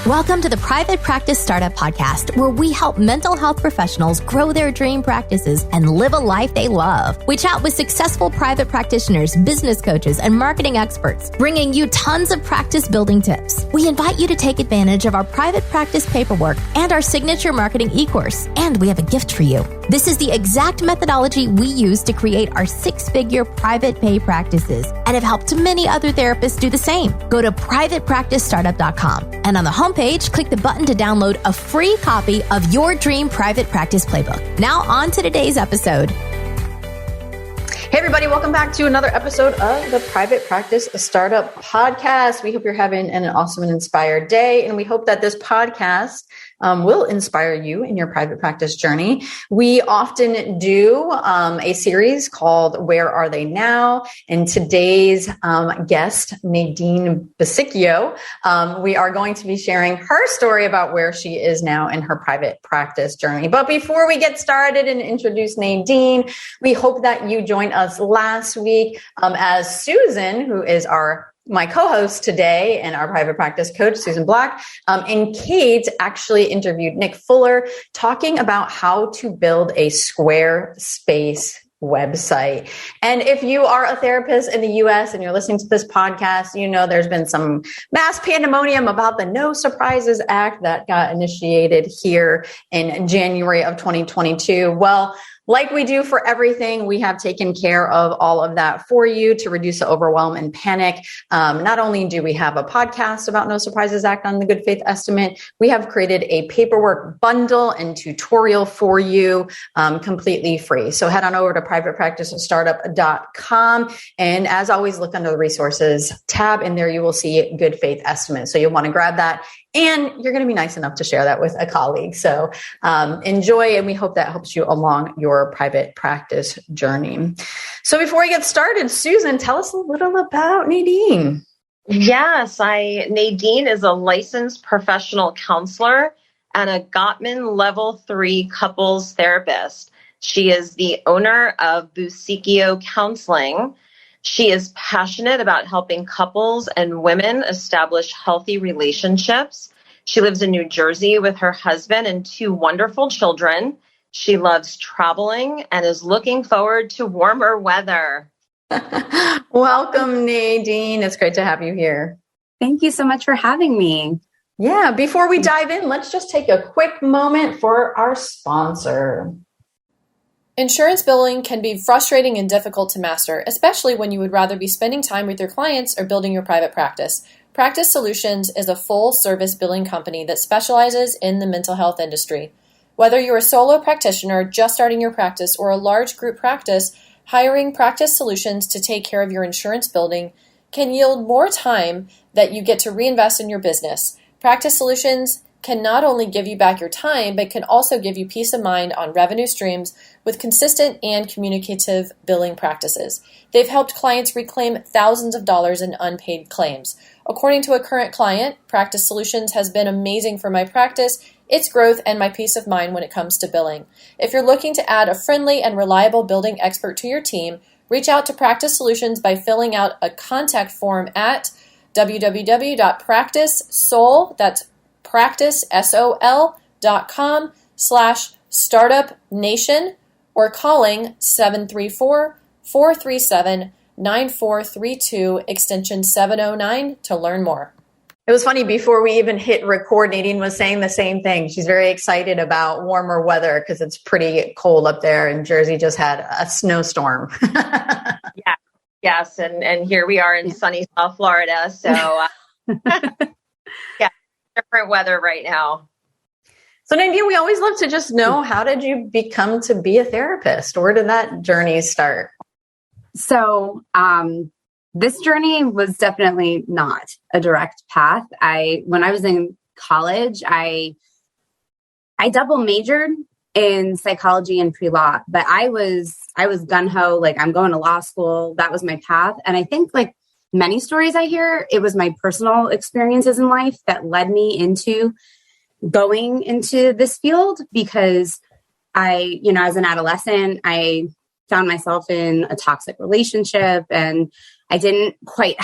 Welcome to the Private Practice Startup Podcast, where we help mental health professionals grow their dream practices and live a life they love. We chat with successful private practitioners, business coaches, and marketing experts, bringing you tons of practice building tips. We invite you to take advantage of our private practice paperwork and our signature marketing e-course. And we have a gift for you. This is the exact methodology we use to create our six-figure private pay practices and have helped many other therapists do the same. Go to privatepracticestartup.com and on the homepage, click the button to download a free copy of your dream private practice playbook. Now on to today's episode. Hey everybody, welcome back to another episode of the Private Practice Startup Podcast. We hope you're having an awesome and inspired day, and we hope that this podcast will inspire you in your private practice journey. We often do a series called Where Are They Now? And today's guest, Nadyne Basicchio, we are going to be sharing her story about where she is now in her private practice journey. But before we get started and introduce Nadyne, we hope that you joined us last week as Susan, who is my co-host today and our private practice coach, Susan Black, and Kate actually interviewed Nick Fuller talking about how to build a Squarespace website. And if you are a therapist in the US and you're listening to this podcast, you know there's been some mass pandemonium about the No Surprises Act that got initiated here in January of 2022. Well, like we do for everything, we have taken care of all of that for you to reduce the overwhelm and panic. Not only do we have a podcast about No Surprises Act on the Good Faith Estimate, we have created a paperwork bundle and tutorial for you completely free. So head on over to privatepracticestartup.com. And as always, look under the resources tab, and there you will see Good Faith Estimate. So you'll want to grab that. And you're going to be nice enough to share that with a colleague. So enjoy, and we hope that helps you along your private practice journey. So before we get started, Susan, tell us a little about Nadyne. Yes, Nadyne is a licensed professional counselor and a Gottman Level 3 couples therapist. She is the owner of Basicchio Counseling. She is passionate about helping couples and women establish healthy relationships. She lives in New Jersey with her husband and two wonderful children. She loves traveling and is looking forward to warmer weather. Welcome, Nadyne. It's great to have you here. Thank you so much for having me. Yeah, before we dive in, let's just take a quick moment for our sponsor. Insurance billing can be frustrating and difficult to master, especially when you would rather be spending time with your clients or building your private practice. Practice Solutions is a full-service billing company that specializes in the mental health industry. Whether you're a solo practitioner just starting your practice or a large group practice, hiring Practice Solutions to take care of your insurance billing can yield more time that you get to reinvest in your business. Practice Solutions can not only give you back your time, but can also give you peace of mind on revenue streams with consistent and communicative billing practices. They've helped clients reclaim thousands of dollars in unpaid claims. According to a current client, Practice Solutions has been amazing for my practice, its growth, and my peace of mind when it comes to billing. If you're looking to add a friendly and reliable billing expert to your team, reach out to Practice Solutions by filling out a contact form at www.practicesol, that's practicesol.com/startupnation or calling 734-437-9432 extension 709 to learn more. It was funny, before we even hit record, Nadyne was saying the same thing. She's very excited about warmer weather because it's pretty cold up there, and Jersey just had a snowstorm. Yes. And here we are in sunny South Florida. So yeah, different weather right now. So Nadyne, we always love to just know, how did you become to be a therapist? Where did that journey start? So this journey was definitely not a direct path. When I was in college, I double majored in psychology and pre-law, but I was gung-ho, like I'm going to law school. That was my path. And I think, like many stories I hear, it was my personal experiences in life that led me into going into this field, because as an adolescent, I found myself in a toxic relationship and I didn't quite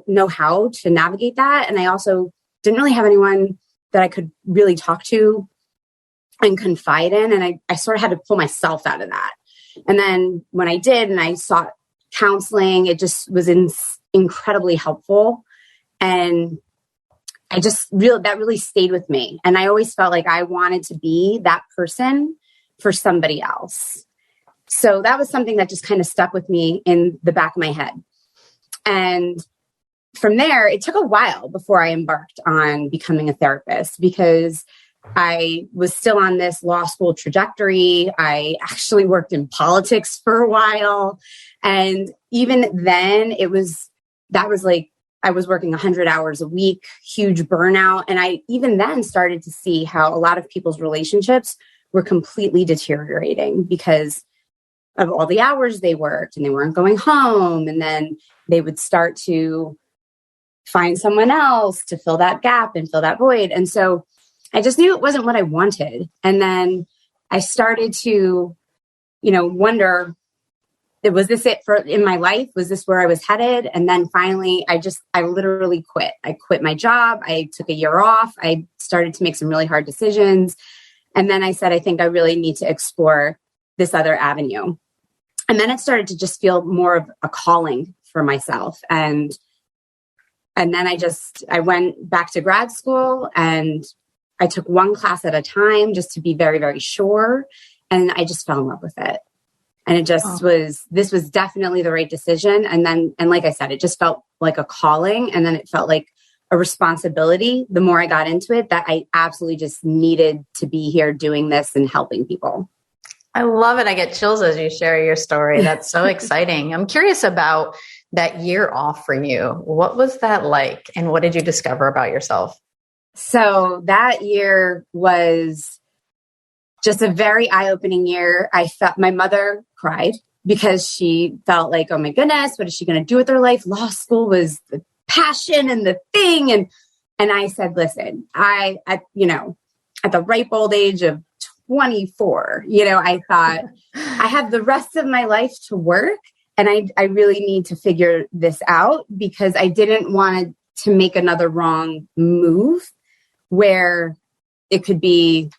know how to navigate that. And I also didn't really have anyone I could really talk to and confide in. And I sort of had to pull myself out of that. And then when I did, and I sought counseling, it just was incredibly helpful. And that really stayed with me. And I always felt like I wanted to be that person for somebody else. So that was something that just kind of stuck with me in the back of my head. And from there, it took a while before I embarked on becoming a therapist, because I was still on this law school trajectory. I actually worked in politics for a while. And even then that was like, I was working 100 hours a week, huge burnout. And I even then started to see how a lot of people's relationships were completely deteriorating because of all the hours they worked, and they weren't going home. And then they would start to find someone else to fill that gap and fill that void. And so I just knew it wasn't what I wanted. And then I started to, wonder, was this it in my life? Was this where I was headed? And then finally, I literally quit. I quit my job. I took a year off. I started to make some really hard decisions. And then I said, I think I really need to explore this other avenue. And then it started to just feel more of a calling for myself. And then I went back to grad school, and I took one class at a time just to be very, very sure. And I just fell in love with it. And it just this was definitely the right decision. And like I said, it just felt like a calling. And then it felt like a responsibility the more I got into it, that I absolutely just needed to be here doing this and helping people. I love it. I get chills as you share your story. That's so exciting. I'm curious about that year off for you. What was that like? And what did you discover about yourself? So that year was just a very eye-opening year. I felt my mother cried because she felt like, oh my goodness, what is she going to do with her life? Law school was the passion and the thing. And I said, listen, at the ripe old age of 24, I thought I have the rest of my life to work, and I really need to figure this out, because I didn't want to make another wrong move where it could be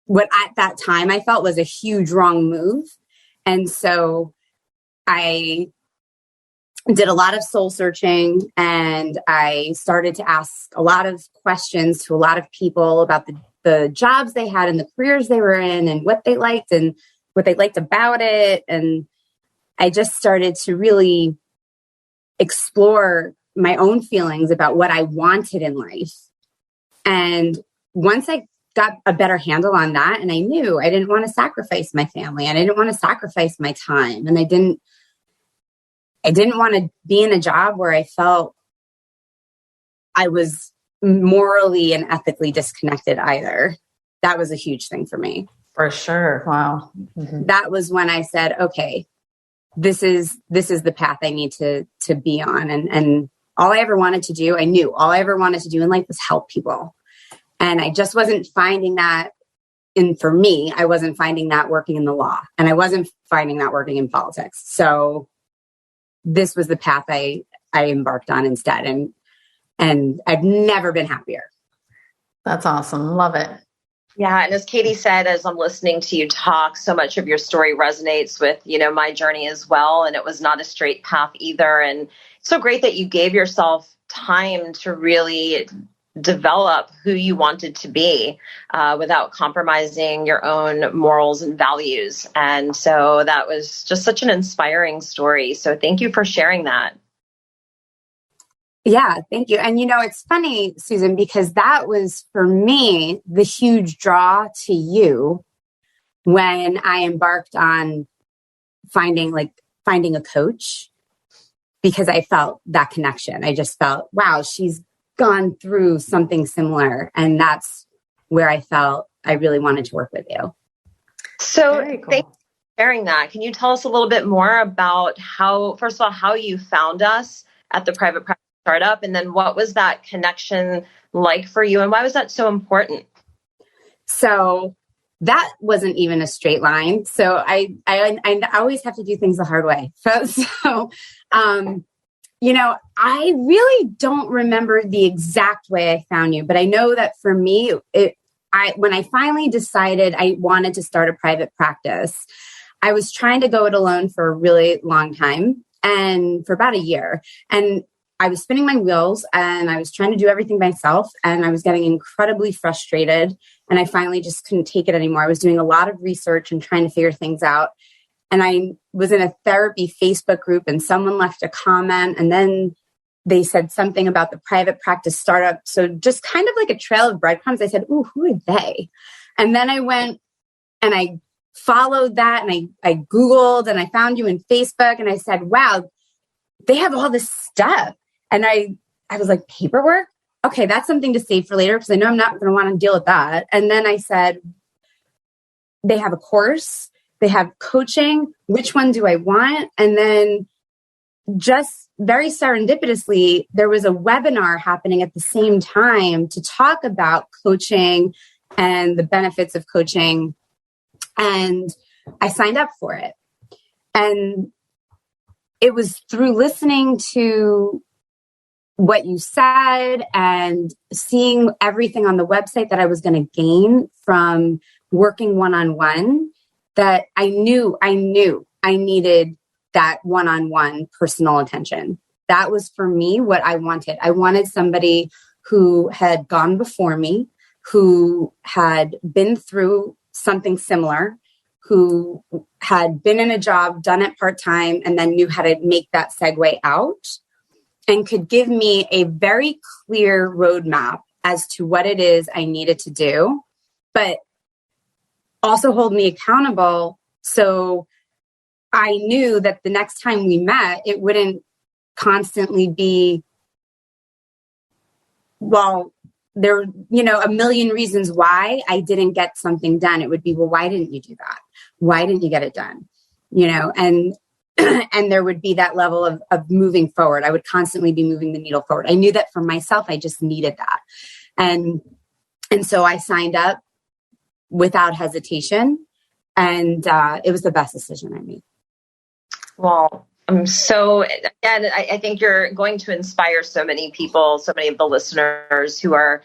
what at that time I felt was a huge wrong move. And so I did a lot of soul searching, and I started to ask a lot of questions to a lot of people about the jobs they had and the careers they were in, and what they liked and what they liked about it. And I just started to really explore my own feelings about what I wanted in life. And once I got a better handle on that, and I knew I didn't want to sacrifice my family, and I didn't want to sacrifice my time, and I didn't want to be in a job where I felt I was morally and ethically disconnected either. That was a huge thing for me. For sure. Wow. Mm-hmm. That was when I said, okay, this is the path I need to be on. And all I ever wanted to do, I knew all I ever wanted to do in life was help people. And I just wasn't finding that. And for me, I wasn't finding that working in the law, and I wasn't finding that working in politics. So this was the path I embarked on instead. And I've never been happier. That's awesome. Love it. Yeah. And as Katie said, as I'm listening to you talk, so much of your story resonates with, my journey as well. And it was not a straight path either. And it's so great that you gave yourself time to really develop who you wanted to be without compromising your own morals and values. And so that was just such an inspiring story. So thank you for sharing that. Yeah, thank you. And it's funny, Susan, because that was for me the huge draw to you when I embarked on finding a coach, because I felt that connection. I just felt, wow, she's gone through something similar. And that's where I felt I really wanted to work with you. So Very cool. Thank you for sharing that. Can you tell us a little bit more about first of all, how you found us at the Private Practice Startup? And then what was that connection like for you? And why was that so important? So that wasn't even a straight line. So I always have to do things the hard way. So I really don't remember the exact way I found you, but I know that for me, when I finally decided I wanted to start a private practice, I was trying to go it alone for a really long time and for about a year. And I was spinning my wheels and I was trying to do everything myself and I was getting incredibly frustrated and I finally just couldn't take it anymore. I was doing a lot of research and trying to figure things out. And I was in a therapy Facebook group and someone left a comment and then they said something about the private practice startup. So just kind of like a trail of breadcrumbs. I said, ooh, who are they? And then I went and I followed that and I Googled and I found you in Facebook and I said, wow, they have all this stuff. And I was like, paperwork? Okay, that's something to save for later because I know I'm not going to want to deal with that. And then I said, they have a course, they have coaching. Which one do I want? And then just very serendipitously, there was a webinar happening at the same time to talk about coaching and the benefits of coaching. And I signed up for it. And it was through listening to what you said and seeing everything on the website that I was going to gain from working one-on-one that I knew I needed that one-on-one personal attention. That was for me what I wanted. I wanted somebody who had gone before me, who had been through something similar, who had been in a job, done it part-time, and then knew how to make that segue out and could give me a very clear roadmap as to what it is I needed to do, but also hold me accountable. So I knew that the next time we met, it wouldn't constantly be, well, there are, a million reasons why I didn't get something done. It would be, well, why didn't you do that? Why didn't you get it done? And and there would be that level of moving forward. I would constantly be moving the needle forward. I knew that for myself, I just needed that. And so I signed up without hesitation. And it was the best decision I made. Well, again, I think you're going to inspire so many people, so many of the listeners who are,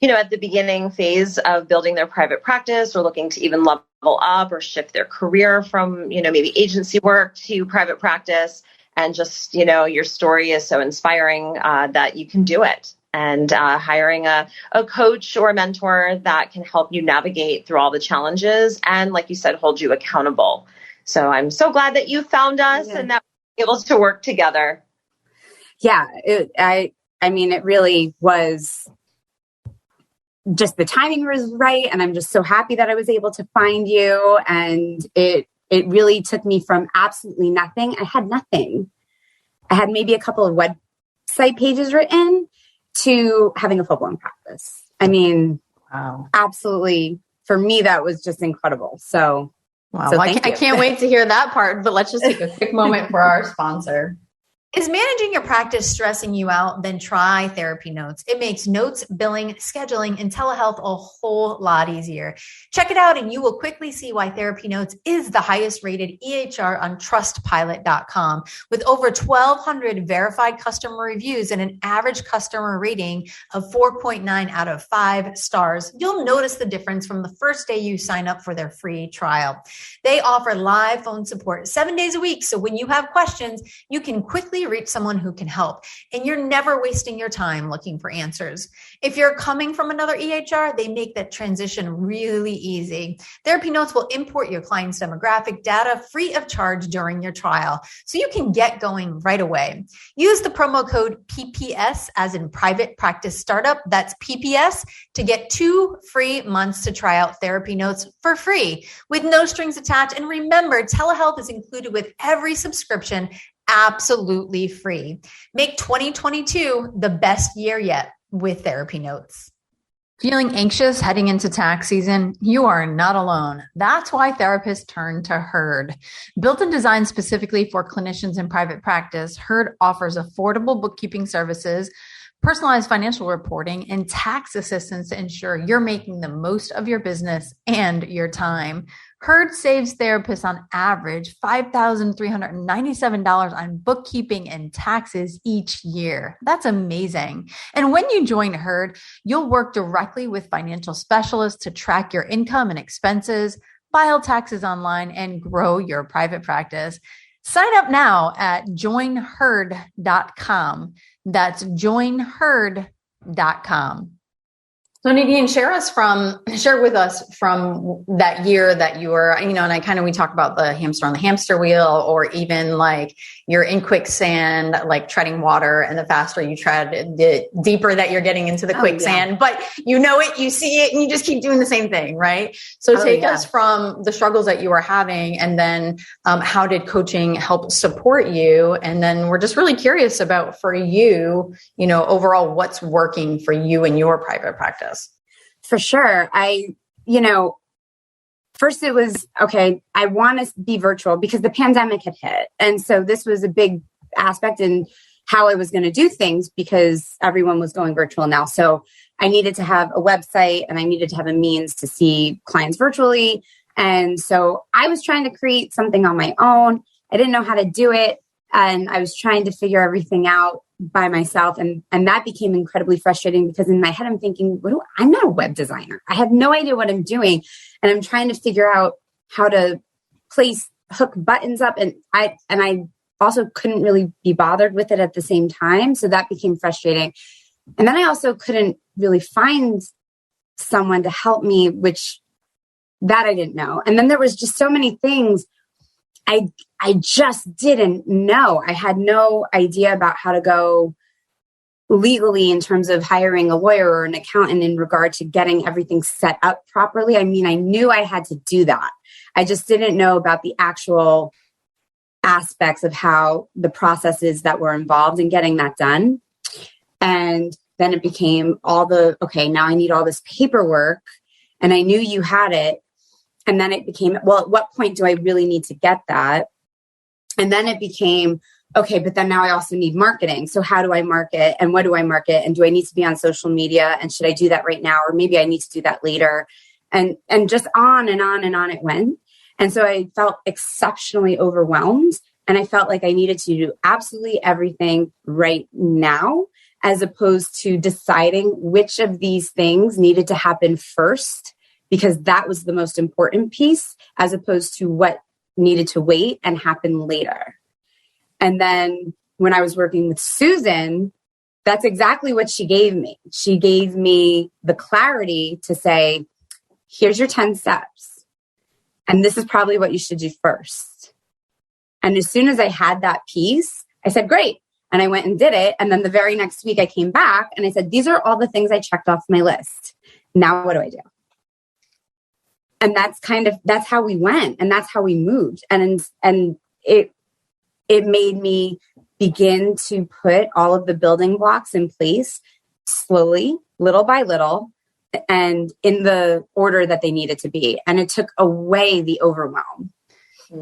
at the beginning phase of building their private practice or looking to even level up or shift their career from, maybe agency work to private practice. And just, your story is so inspiring that you can do it. And hiring a coach or a mentor that can help you navigate through all the challenges and, like you said, hold you accountable. So I'm so glad that you found us and that we're able to work together. Yeah, it really was just the timing was right. And I'm just so happy that I was able to find you. And it really took me from absolutely nothing. I had nothing. I had maybe a couple of website pages written to having a full-blown practice. Wow. Absolutely. For me, that was just incredible. So, wow. So I can't wait to hear that part, but let's just take a quick moment for our sponsor. Is managing your practice stressing you out? Then try Therapy Notes. It makes notes, billing, scheduling, and telehealth a whole lot easier. Check it out and you will quickly see why Therapy Notes is the highest rated EHR on trustpilot.com. With over 1,200 verified customer reviews and an average customer rating of 4.9 out of 5 stars, you'll notice the difference from the first day you sign up for their free trial. They offer live phone support 7 days a week. So when you have questions, you can quickly reach someone who can help, and you're never wasting your time looking for answers. If you're coming from another EHR, they make that transition really easy. Therapy Notes will import your client's demographic data free of charge during your trial, so you can get going right away. Use the promo code PPS as in Private Practice Startup. That's PPS to get 2 free months to try out Therapy Notes for free with no strings attached. And remember, telehealth is included with every subscription, absolutely free. Make 2022 the best year yet with Therapy Notes. Feeling anxious heading into tax season? You are not alone. That's why therapists turn to Herd. Built and designed specifically for clinicians in private practice, Herd offers affordable bookkeeping services, personalized financial reporting, and tax assistance to ensure you're making the most of your business and your time. Herd saves therapists on average $5,397 on bookkeeping and taxes each year. That's amazing. And when you join Herd, you'll work directly with financial specialists to track your income and expenses, file taxes online, and grow your private practice. Sign up now at joinherd.com. That's joinherd.com. So Nadyne, share with us from that year that you were, and we talk about the hamster on the hamster wheel, or even like you're in quicksand, like treading water, and the faster you tread, the deeper that you're getting into the quicksand, but you know it, you see it, and you just keep doing the same thing, right? So take us from the struggles that you were having, and then how did coaching help support you? And then we're just really curious about, for you, overall, what's working for you in your private practice. For sure. First it was, okay, I want to be virtual because the pandemic had hit. And so this was a big aspect in how I was going to do things because everyone was going virtual now. So I needed to have a website and I needed to have a means to see clients virtually. And so I was trying to create something on my own. I didn't know how to do it. And I was trying to figure everything out by myself. And that became incredibly frustrating because in my head, I'm thinking, I'm not a web designer. I have no idea what I'm doing. And I'm trying to figure out how to hook buttons up. And I also couldn't really be bothered with it at the same time. So that became frustrating. And then I also couldn't really find someone to help me, which that I didn't know. And then there was just so many things I just didn't know. I had no idea about how to go legally in terms of hiring a lawyer or an accountant in regard to getting everything set up properly. I mean, I knew I had to do that. I just didn't know about the actual aspects of how the processes that were involved in getting that done. And then it became now I need all this paperwork, and I knew you had it. And then it became, well, at what point do I really need to get that? And then it became, okay, but then now I also need marketing. So how do I market, and what do I market? And do I need to be on social media? And should I do that right now? Or maybe I need to do that later. And just on and on and on it went. And so I felt exceptionally overwhelmed. And I felt like I needed to do absolutely everything right now, as opposed to deciding which of these things needed to happen first, because that was the most important piece, as opposed to what needed to wait and happen later. And then when I was working with Susan, that's exactly what she gave me. She gave me the clarity to say, here's your 10 steps. And this is probably what you should do first. And as soon as I had that piece, I said, great. And I went and did it. And then the very next week I came back and I said, these are all the things I checked off my list. Now what do I do? And that's how we went, and that's how we moved. And it made me begin to put all of the building blocks in place slowly, little by little, and in the order that they needed to be. And it took away the overwhelm.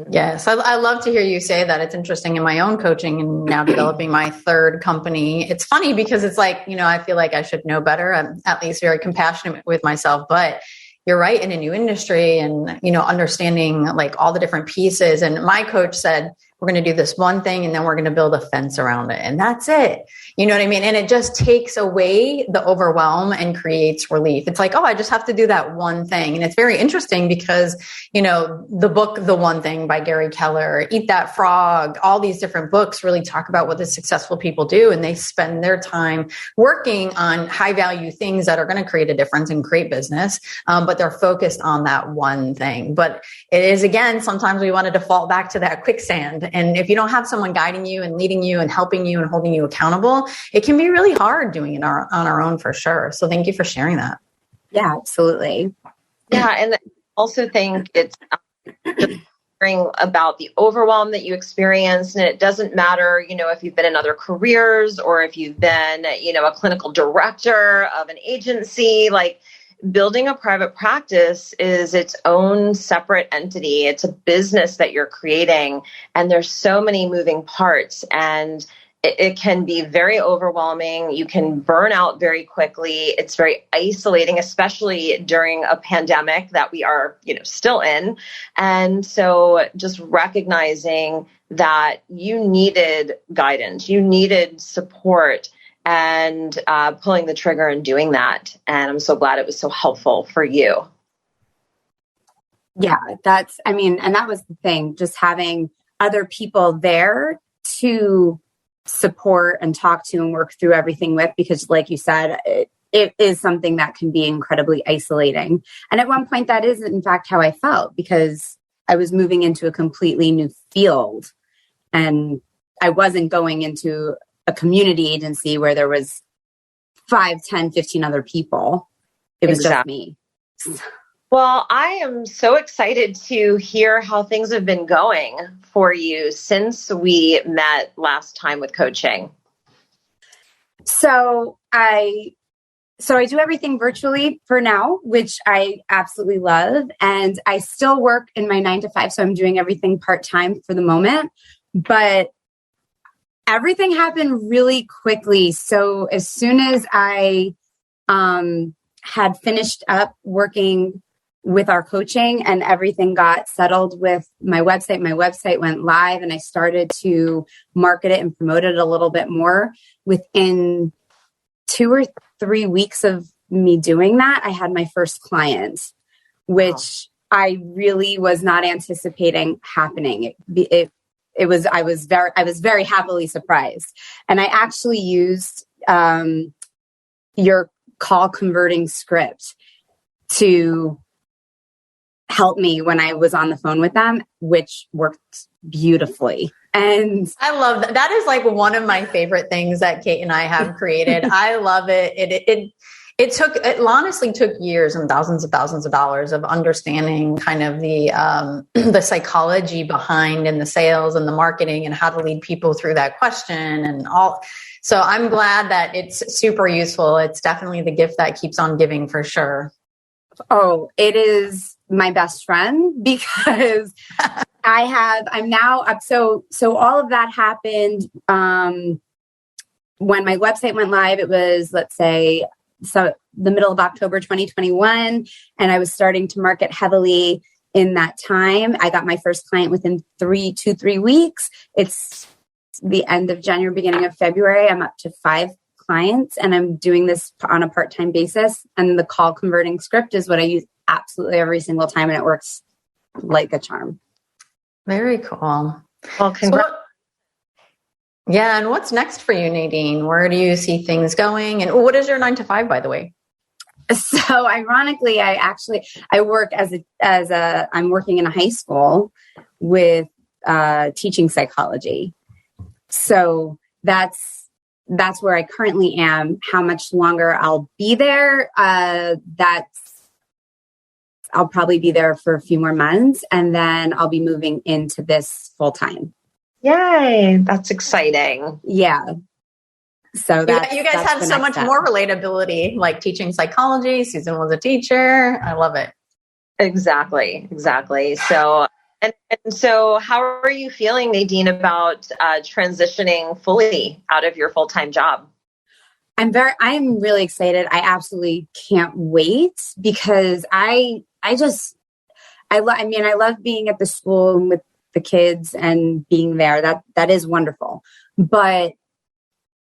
Yes. I love to hear you say that. It's interesting in my own coaching and now developing my third company. It's funny because it's like, I feel like I should know better. I'm at least very compassionate with myself, but you're right, in a new industry and, understanding like all the different pieces. And my coach said, we're going to do this one thing and then we're going to build a fence around it. And that's it. You know what I mean? And it just takes away the overwhelm and creates relief. It's like, I just have to do that one thing. And it's very interesting because, the book, The One Thing by Gary Keller, Eat That Frog, all these different books really talk about what the successful people do. And they spend their time working on high value things that are going to create a difference and create business. But they're focused on that one thing. But it is, again, sometimes we want to default back to that quicksand. And if you don't have someone guiding you and leading you and helping you and holding you accountable, it can be really hard doing it on our own for sure. So thank you for sharing that. Yeah, absolutely. Yeah. And I also think it's just hearing about the overwhelm that you experienced. And it doesn't matter, if you've been in other careers or if you've been, a clinical director of an agency, like building a private practice is its own separate entity. It's a business that you're creating, and there's so many moving parts. And it can be very overwhelming. You can burn out very quickly. It's very isolating, especially during a pandemic that we are, still in. And so just recognizing that you needed guidance, you needed support, and pulling the trigger and doing that. And I'm so glad it was so helpful for you. Yeah, and that was the thing, just having other people there to support and talk to and work through everything with, because like you said, it is something that can be incredibly isolating. And at one point that is in fact how I felt, because I was moving into a completely new field and I wasn't going into a community agency where there was 5, 10, 15 other people. It was just me. Well, I am so excited to hear how things have been going for you since we met last time with coaching. So I do everything virtually for now, which I absolutely love. And I still work in my 9 to 5. So I'm doing everything part-time for the moment, but everything happened really quickly. So as soon as I had finished up working with our coaching and everything got settled with my website went live and I started to market it and promote it a little bit more. Within 2 or 3 weeks of me doing that, I had my first client, which I really was not anticipating happening. I was very happily surprised. And I actually used your call converting script to help me when I was on the phone with them, which worked beautifully. And I love that. That is like one of my favorite things that Kate and I have created. I love it. It honestly took years and thousands of dollars of understanding kind of the psychology behind and the sales and the marketing and how to lead people through that question and all. So I'm glad that it's super useful. It's definitely the gift that keeps on giving for sure. Oh, it is my best friend because I'm now up. So all of that happened when my website went live. It was, let's say, the middle of October 2021, and I was starting to market heavily in that time. I got my first client within 3 weeks. It's the end of January, beginning of February. I'm up to 5 clients, and I'm doing this on a part-time basis. And the call converting script is what I use absolutely every single time, and it works like a charm. Very cool. Well, congrats. Yeah. And what's next for you, Nadyne? Where do you see things going? And what is your 9 to 5, by the way? So ironically, I work I'm working in a high school with teaching psychology. So that's where I currently am. How much longer I'll be there? I'll probably be there for a few more months, and then I'll be moving into this full time. Yay. That's exciting. Yeah. So you guys have so much more relatability, like teaching psychology. Susan was a teacher. I love it. Exactly. So, and so how are you feeling, Nadyne, about transitioning fully out of your full-time job? I'm really excited. I absolutely can't wait because I love being at the school and with the kids and being there. That is wonderful. But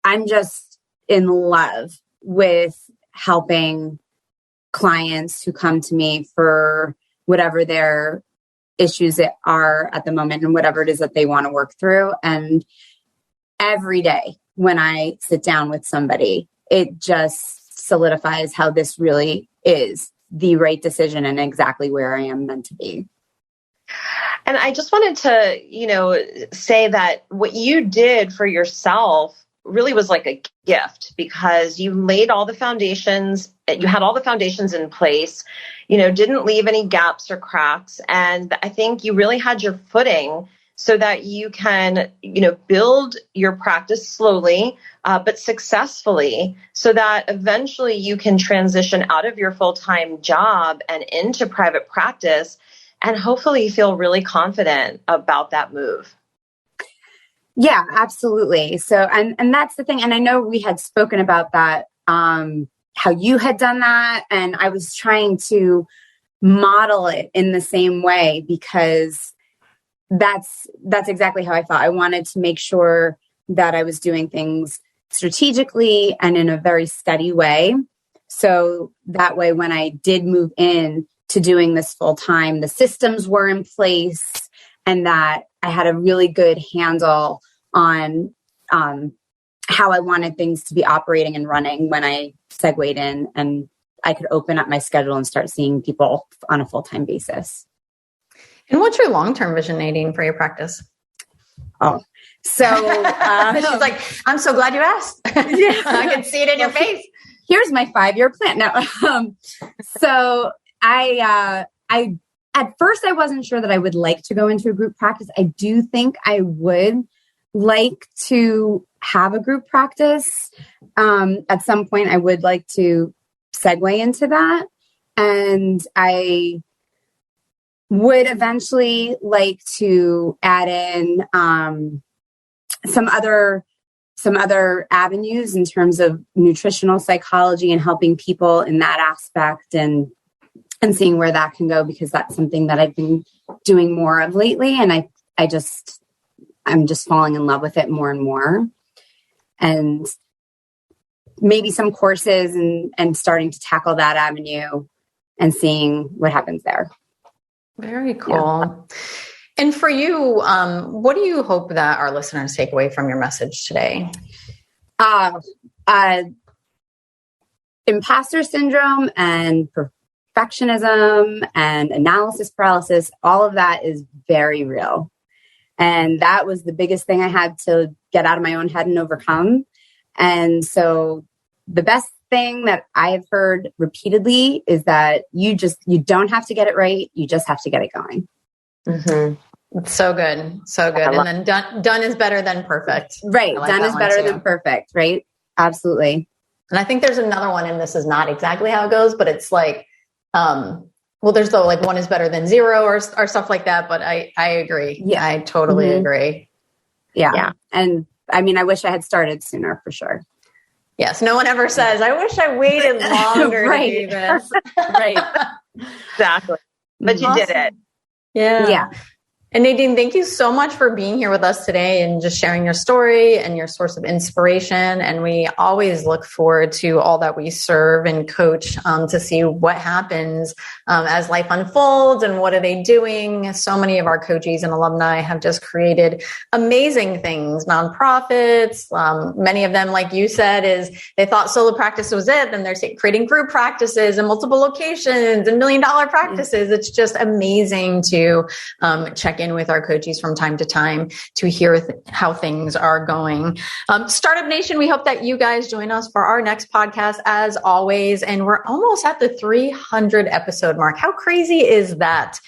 I'm just in love with helping clients who come to me for whatever their issues are at the moment and whatever it is that they want to work through. And every day when I sit down with somebody, it just solidifies how this really is the right decision and exactly where I am meant to be. And I just wanted to, say that what you did for yourself really was like a gift because you laid all the foundations, you had all the foundations in place, didn't leave any gaps or cracks. And I think you really had your footing so that you can, build your practice slowly, but successfully so that eventually you can transition out of your full-time job and into private practice and hopefully feel really confident about that move. Yeah, absolutely. So, and that's the thing. And I know we had spoken about that, how you had done that. And I was trying to model it in the same way because that's exactly how I felt. I wanted to make sure that I was doing things strategically and in a very steady way. So that way, when I did move in to doing this full time, the systems were in place and that I had a really good handle on how I wanted things to be operating and running when I segued in, and I could open up my schedule and start seeing people on a full-time basis. And what's your long-term vision, Nadyne, for your practice? Oh, so she's like, I'm so glad you asked. Yeah. I can see it in your face. Here's my 5-year plan. No. So I at first I wasn't sure that I would like to go into a group practice. I do think I would like to have a group practice. At some point I would like to segue into that. And I would eventually like to add in some other avenues in terms of nutritional psychology and helping people in that aspect and seeing where that can go, because that's something that I've been doing more of lately. And I'm just falling in love with it more and more. And maybe some courses and starting to tackle that avenue and seeing what happens there. Very cool. Yeah. And for you, what do you hope that our listeners take away from your message today? Imposter syndrome and perfectionism and analysis paralysis, all of that is very real. And that was the biggest thing I had to get out of my own head and overcome. And so the best thing that I've heard repeatedly is that you don't have to get it right. You just have to get it going. Mm-hmm. It's so good. So good. And then done is better than perfect. Right. Done is better than perfect. Right. Absolutely. And I think there's another one, and this is not exactly how it goes, but it's like, there's the like one is better than zero or stuff like that. But I agree. Yeah, I totally agree. Yeah. And I mean, I wish I had started sooner for sure. Yes. No one ever says, I wish I waited longer to do this. Right. Exactly. But you did it. Yeah. And Nadyne, thank you so much for being here with us today and just sharing your story and your source of inspiration. And we always look forward to all that we serve and coach to see what happens as life unfolds and what are they doing. So many of our coaches and alumni have just created amazing things, nonprofits. Many of them, like you said, is they thought solo practice was it. Then they're creating group practices and multiple locations and $1 million practices. It's just amazing to check in with our coaches from time to time to hear how things are going. Startup Nation, we hope that you guys join us for our next podcast as always. And we're almost at the 300 episode mark. How crazy is that?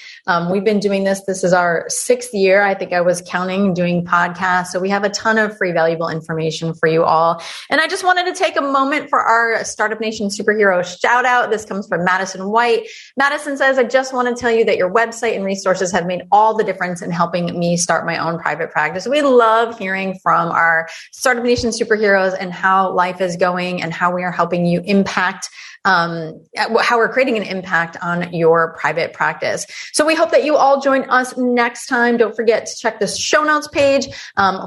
We've been doing this. This is our 6th year. I think I was counting doing podcasts. So we have a ton of free, valuable information for you all. And I just wanted to take a moment for our Startup Nation superhero shout out. This comes from Madison White. Madison says, I just want to tell you that your website and resources have made all the difference in helping me start my own private practice. We love hearing from our Startup Nation superheroes and how life is going and how we are helping you impact how we're creating an impact on your private practice. So we hope that you all join us next time. Don't forget to check the show notes page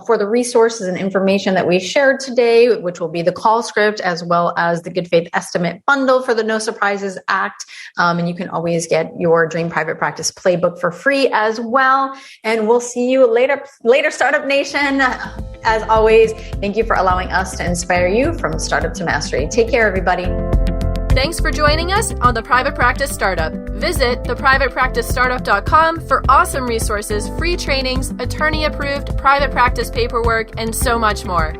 for the resources and information that we shared today, which will be the call script as well as the Good Faith Estimate bundle for the No Surprises Act. And you can always get your Dream Private Practice playbook for free as well. And we'll see you later, Startup Nation. As always, thank you for allowing us to inspire you from startup to mastery. Take care, everybody. Thanks for joining us on The Private Practice Startup. Visit theprivatepracticestartup.com for awesome resources, free trainings, attorney-approved private practice paperwork, and so much more.